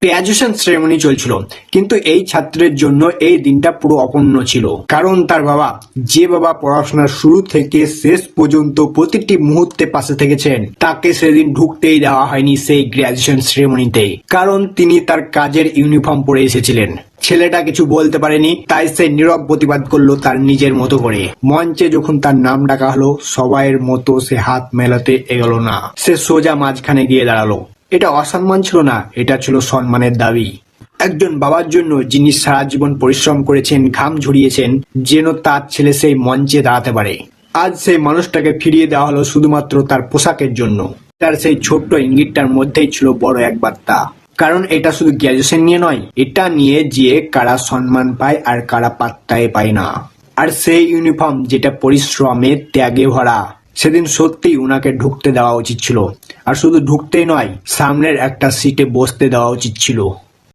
Graduation ceremony চলছিল, কিন্তু এই ছাত্রের জন্য এই দিনটা পুরো অপূর্ণ ছিল। কারণ তার বাবা, যে বাবা পড়াশোনার শুরু থেকে শেষ পর্যন্ত প্রতিটি মুহূর্তে পাশে থেকেছেন, তাকে সেদিন ঢুকতেই দেওয়া হয়নি সেই গ্রাজুয়েশন সেরেমনিতে। কারণ তিনি তার কাজের ইউনিফর্ম পরে এসেছিলেন। ছেলেটা কিছু বলতে পারেনি, তাই সে নীরব প্রতিবাদ করলো তার নিজের মতো করে। মঞ্চে যখন তার নাম ডাকা হলো, সবাইয়ের মতো সে হাত মেলাতে এগোলো না, সে সোজা মাঝখানে গিয়ে দাঁড়ালো। এটা অসম্মান ছিল না, এটা ছিল সম্মানের দাবি। একজন বাবার জন্য যিনি সারা জীবন পরিশ্রম করেছেন, ঘাম ঝরিয়েছেন, যেন তার ছেলে সেই মঞ্চে দাঁড়াতে পারে। আজ সেই মানুষটাকে ফিরিয়ে দেওয়া হলো শুধুমাত্র তার পোশাকের জন্য। তার সেই ছোট্ট ইঙ্গিতটার মধ্যেই ছিল বড় এক বার্তা। কারণ এটা শুধু গ্র্যাজুয়েশন নিয়ে নয়, এটা নিয়ে যে কারা সম্মান পায় আর কারা পাত্তাই পায় না। আর সেই ইউনিফর্ম যেটা পরিশ্রমে ত্যাগে ভরা। সেদিন সত্যিই উনাকে ঢুকতে দেওয়া উচিত ছিল। আর শুধু ঢুকতেই নয়, সামনের একটা সিটে বসতে দেওয়া উচিত ছিল।